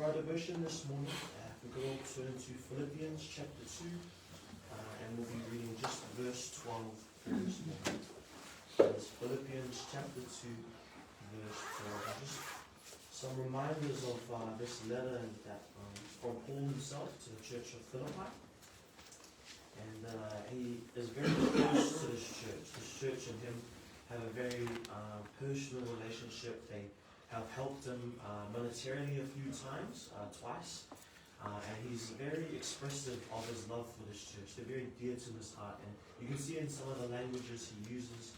For our devotion this morning, we could all turn to Philippians chapter 2, and we'll be reading just verse 12 for this morning. It's Philippians chapter 2, verse 12. Just some reminders of this letter that from Paul himself to the church of Philippi. And he is very close to this church. This church and him have a very personal relationship. They have helped him monetarily a few times, twice. And he's very expressive of his love for this church. They're very dear to his heart. And you can see in some of the languages he uses,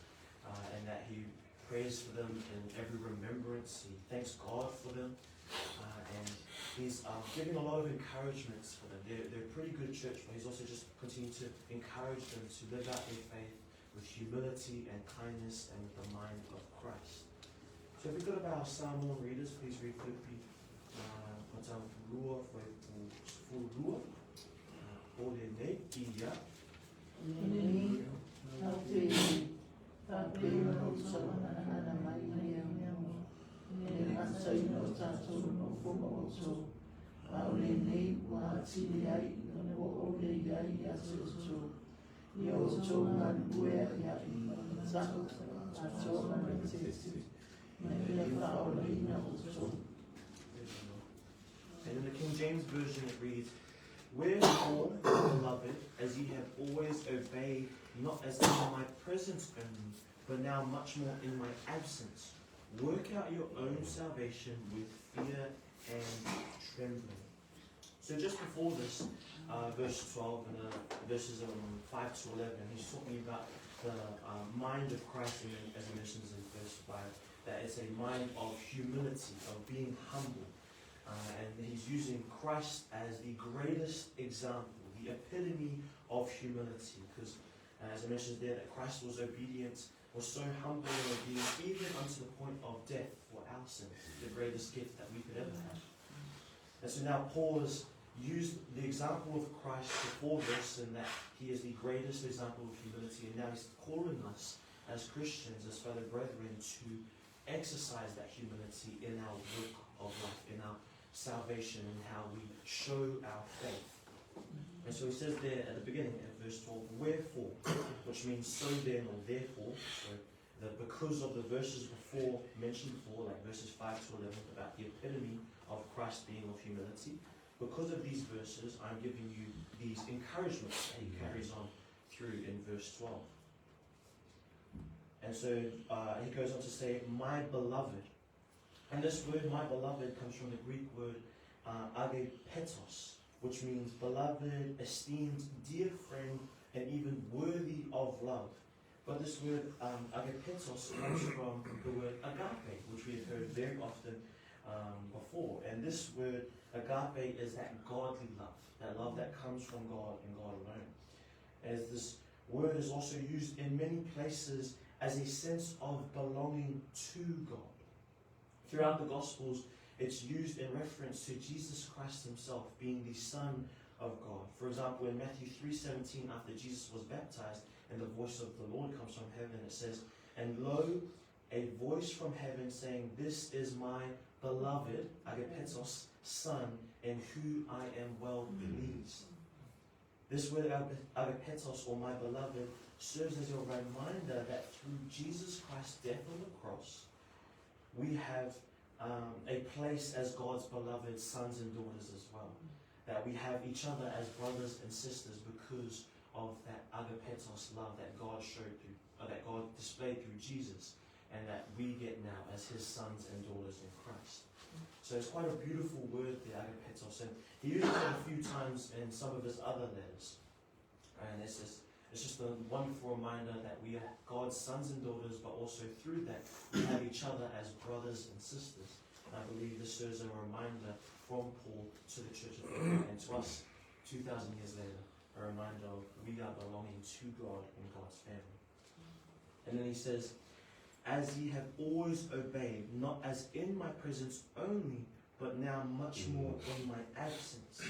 and that he prays for them in every remembrance. He thanks God for them. And he's giving a lot of encouragements for them. They're a pretty good church, but he's also just continuing to encourage them to live out their faith with humility and kindness and with the mind of Christ. So if we've got about our Samoan readers, please read Philippi Rua for Rua. Ode ne ia. And in the King James Version it reads, "Wherefore, beloved, as ye have always obeyed, not as in my presence only, but now much more in my absence, work out your own salvation with fear and trembling." So just before this, verse 12 and verses 5 to 11, he's talking about the mind of Christ, and as he mentions in verse 5, that it's a mind of humility, of being humble. And he's using Christ as the greatest example, the epitome of humility. Because as I mentioned there, that Christ was obedient, was so humble and obedient, even unto the point of death for our sins, the greatest gift that we could ever have. And so now Paul has used the example of Christ before this, and that he is the greatest example of humility. And now he's calling us as Christians, as fellow brethren, to exercise that humility in our work of life, in our salvation, and how we show our faith. And so he says there at the beginning of verse 12, "Wherefore," which means so then or therefore. So the because of the verses before, mentioned before, like verses 5 to 11, about the epitome of Christ being of humility. Because of these verses, I'm giving you these encouragements that he carries on through in verse 12. And so he goes on to say, "My beloved." And this word, "my beloved," comes from the Greek word agapetos, which means beloved, esteemed, dear friend, and even worthy of love. But this word agapetos comes from the word agape, which we have heard very often before. And this word agape is that godly love, that love that comes from God and God alone. As this word is also used in many places as a sense of belonging to God. Throughout the Gospels, it's used in reference to Jesus Christ himself being the Son of God. For example, in Matthew 3:17, after Jesus was baptized and the voice of the Lord comes from heaven, it says, "And lo, a voice from heaven saying, This is my beloved," agapetos, "Son, in who I am well pleased." This word agapetos, or my beloved, serves as a reminder that through Jesus Christ's death on the cross, we have a place as God's beloved sons and daughters as well. That we have each other as brothers and sisters because of that agapetos love that God showed through, or that God displayed through Jesus, and that we get now as his sons and daughters in Christ. So it's quite a beautiful word, the agapetos, and he uses it a few times in some of his other letters. And it's just a wonderful reminder that we are God's sons and daughters, but also through that we have each other as brothers and sisters. And I believe this serves as a reminder from Paul to the church of Philippi and to us 2,000 years later, a reminder of we are belonging to God and God's family. And then he says, "As ye have always obeyed, not as in my presence only, but now much more in my absence."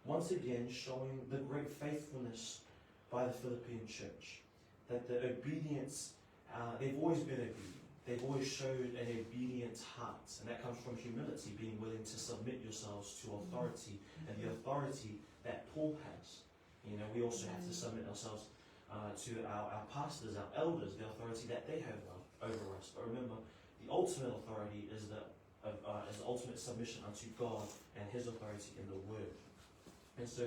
Once again, showing the great faithfulness by the Philippian church. That the obedience, they've always been obedient. they've always showed an obedient heart, and that comes from humility, being willing to submit yourselves to authority, and the authority that Paul has. You know, we also have to submit ourselves to our pastors, our elders, the authority that they have over us. But remember, the ultimate authority is the ultimate submission unto God and His authority in the Word. And so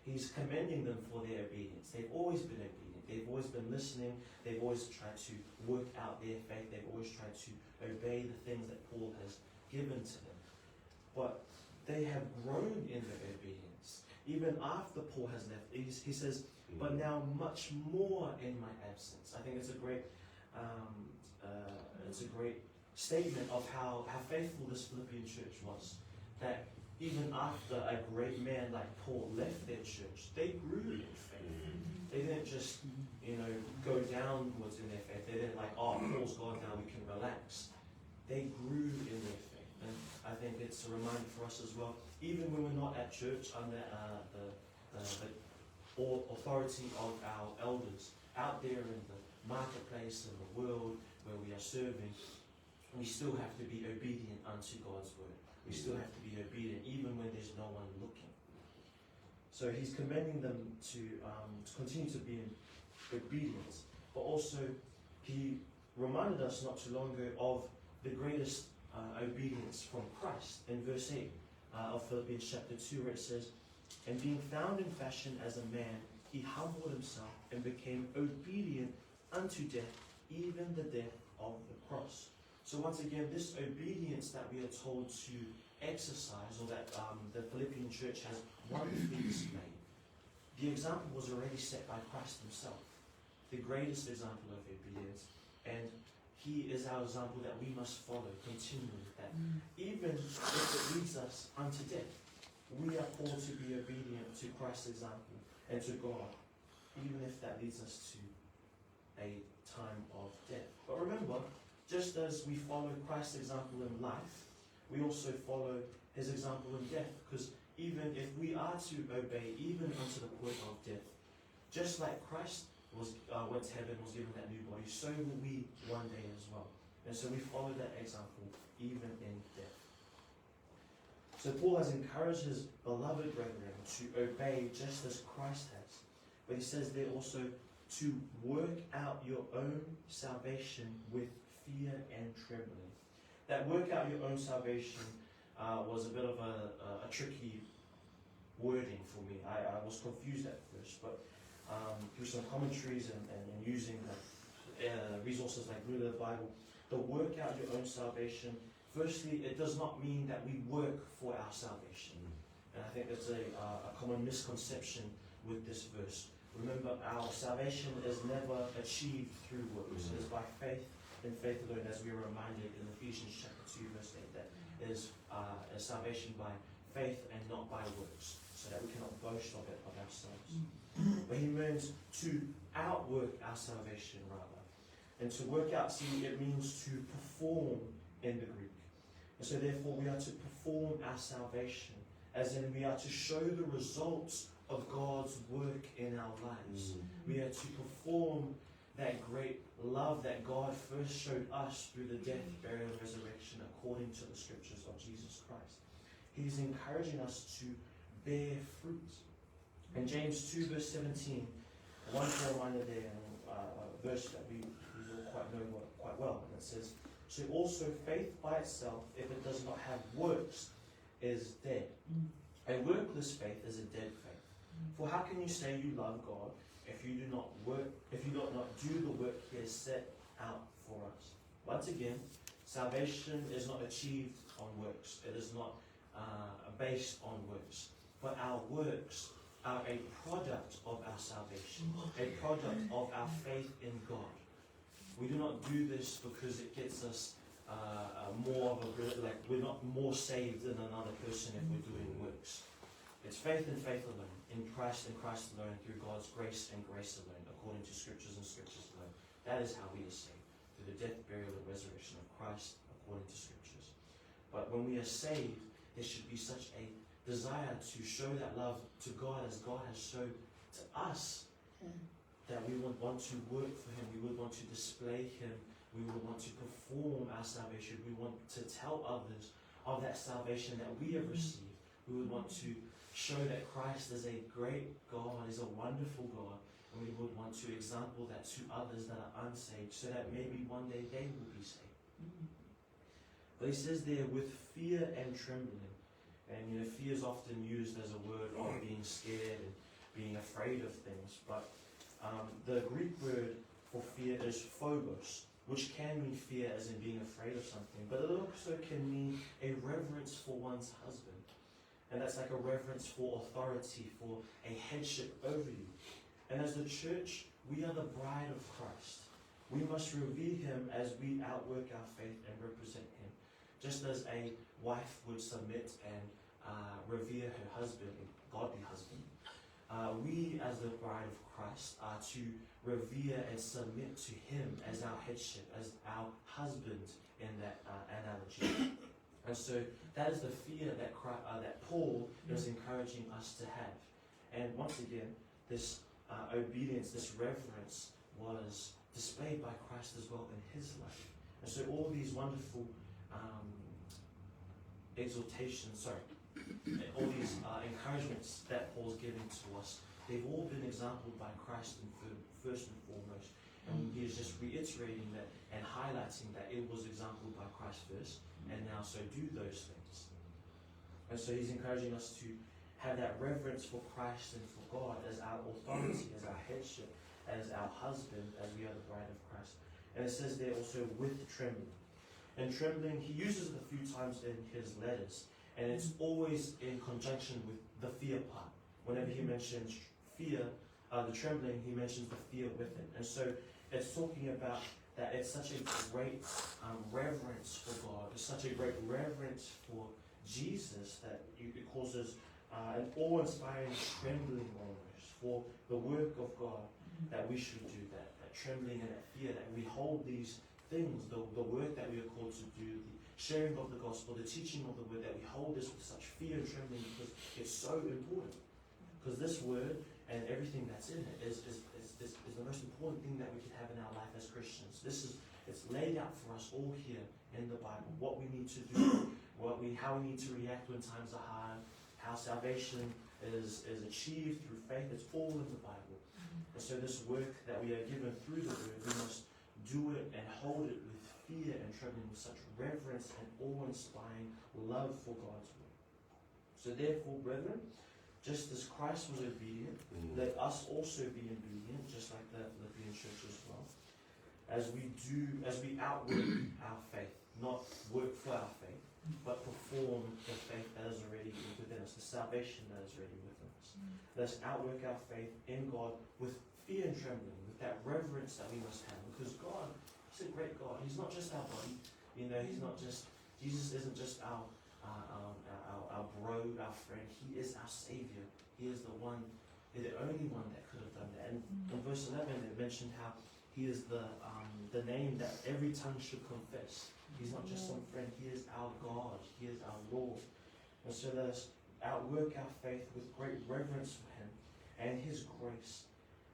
he's commending them for their obedience. They've always been obedient. They've always been listening. They've always tried to work out their faith. They've always tried to obey the things that Paul has given to them. But they have grown in their obedience. Even after Paul has left, he says, but now much more in my absence. I think it's a great statement of how faithful this Philippian church was. That even after a great man like Paul left their church, they grew in faith. They didn't just, go downwards in their faith. They didn't like, oh, Paul's gone now, we can relax. They grew in their faith. And I think it's a reminder for us as well, even when we're not at church under the authority of our elders, out there in the marketplace, in the world where we are serving, we still have to be obedient unto God's word. We still have to be obedient even when there's no one looking. So he's commending them to continue to be obedient, but also he reminded us not too long ago of the greatest obedience from Christ in verse 8 of Philippians chapter 2, where it says, and being found in fashion as a man, he humbled himself and became obedient unto death, even the death of the cross. So once again, this obedience that we are told to exercise, or that the Philippian church has wonderfully displayed, the example was already set by Christ himself, the greatest example of obedience, and he is our example that we must follow continually, that even if it leads us unto death, we are called to be obedient to Christ's example and to God, even if that leads us to a time of death. But remember, just as we follow Christ's example in life, we also follow his example in death, because even if we are to obey, even unto the point of death, just like Christ went to heaven, was given that new body, so will we one day as well. And so we follow that example even in death. So Paul has encouraged his beloved brethren to obey just as Christ has. But he says there also to work out your own salvation with fear and trembling. That work out your own salvation was a bit of a tricky wording for me. I was confused at first, but through some commentaries and using resources like Read the Bible, the work out your own salvation, firstly, it does not mean that we work for our salvation. And I think that's a common misconception with this verse. Remember, our salvation is never achieved through works. It is by faith and faith alone, as we are reminded in Ephesians chapter 2, verse 8, that it is salvation by faith and not by works, so that we cannot boast of it of ourselves. But he means to outwork our salvation, rather. And to work out, see, it means to perform in the Greek. And so therefore we are to perform our salvation, as in we are to show the results of God's work in our lives. We are to perform that great love that God first showed us through the death, burial, and resurrection according to the scriptures of Jesus Christ. He's encouraging us to bear fruit. In James 2 verse 17, one reminder there, a verse that we all know quite well, and it says, so also faith by itself, if it does not have works, is dead. A workless faith is a dead faith. For how can you say you love God if you do not do the work he has set out for us? Once again, salvation is not achieved on works. It is not based on works. But our works are a product of our salvation, a product of our faith in God. We do not do this because it gets us more of we're not more saved than another person if we're doing works. It's faith and faith alone, in Christ and Christ alone, through God's grace and grace alone, according to scriptures and scriptures alone. That is how we are saved, through the death, burial, and resurrection of Christ, according to scriptures. But when we are saved, there should be such a desire to show that love to God as God has shown to us, that we would want to work for him, we would want to display him We would want to perform our salvation. We want to tell others of that salvation that we have received. We would want to show that Christ is a great God, is a wonderful God, and we would want to example that to others that are unsaved, so that maybe one day they will be saved. But he says there, with fear and trembling. And fear is often used as a word of being scared and being afraid of things. But the Greek word for fear is phobos, which can mean fear as in being afraid of something, but it also can mean a reverence for one's husband. And that's like a reverence for authority, for a headship over you. And as the church, we are the bride of Christ. We must revere him as we outwork our faith and represent him. Just as a wife would submit and revere her husband, a godly husband, we as the bride of Christ are to revere and submit to him as our headship, as our husband in that analogy. And so that is the fear that Paul is encouraging us to have. And once again, this obedience, this reverence was displayed by Christ as well in his life. And so all these wonderful all these encouragements that Paul's giving to us, they've all been exampled by Christ first and foremost. And he is just reiterating that and highlighting that it was exampled by Christ first, and now so do those things. And so he's encouraging us to have that reverence for Christ and for God as our authority, as our headship, as our husband, as we are the bride of Christ. And it says there also with trembling. And trembling, he uses it a few times in his letters, and it's always in conjunction with the fear part. Whenever he mentions fear, the trembling, he mentions the fear with it. And so it's talking about that it's such a great reverence for God, it's such a great reverence for Jesus that it causes an awe-inspiring trembling almost for the work of God, that we should do that trembling and that fear, that we hold these things, the work that we are called to do, the sharing of the gospel, the teaching of the word, that we hold this with such fear and trembling because it's so important. Because this word and everything that's in it is the most important thing that we can have in our life as Christians. It's laid out for us all here in the Bible, what we need to do, how we need to react when times are hard, how salvation is achieved through faith. It's all in the Bible. And so this work that we are given through the word, we must do it and hold it with fear and trembling, with such reverence and awe-inspiring love for God's word. So therefore, brethren, just as Christ was obedient, let us also be obedient, just like the Philippian church as well. As we outwork our faith, not work for our faith, but perform the faith that is already within us, the salvation that is already within us. Let's outwork our faith in God with fear and trembling, with that reverence that we must have, because God, he's a great God. He's not just our body, Jesus isn't just our bro, our friend. He is our Savior. He is the only one that could have done that. And in verse 11, it mentioned how he is the name that every tongue should confess. He's not just some friend. He is our God. He is our Lord. And so let us outwork our faith with great reverence for him and his grace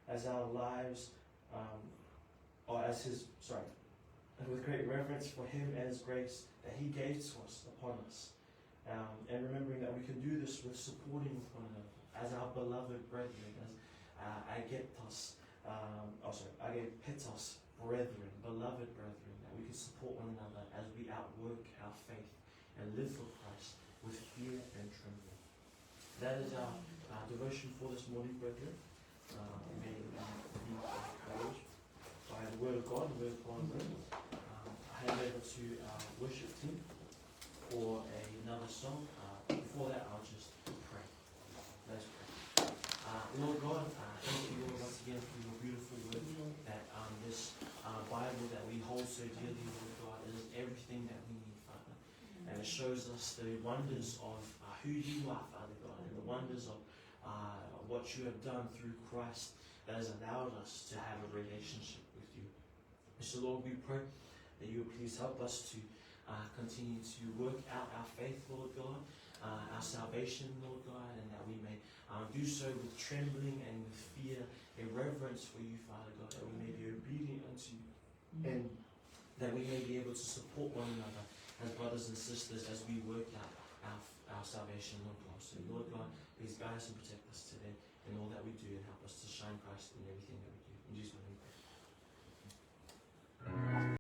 as our lives, with great reverence for him and his grace that he gave to us upon us. And remembering that we can do this with supporting one another as our beloved brethren, as agapetos brethren, beloved brethren, that we can support one another as we outwork our faith and live for Christ with fear and trembling. That is our devotion for this morning, brethren. May we be encouraged by the word of God, the word of God. I hand over to our worship team for another song. Before that, I'll just pray. Let's pray. Lord God, thank you, Lord, once again for your beautiful word, that this Bible that we hold so dearly, Lord God, is everything that we need, Father. And it shows us the wonders of who you are, Father God, and the wonders of what you have done through Christ that has allowed us to have a relationship with you. And so, Lord, we pray that you will please help us to continue to work out our faith, Lord God, our salvation, Lord God, and that we may do so with trembling and with fear, a reverence for you, Father God, that we may be obedient unto you. And that we may be able to support one another as brothers and sisters as we work out our salvation, Lord God. So, Lord God, please guide us and protect us today in all that we do and help us to shine Christ in everything that we do. In Jesus' name we pray.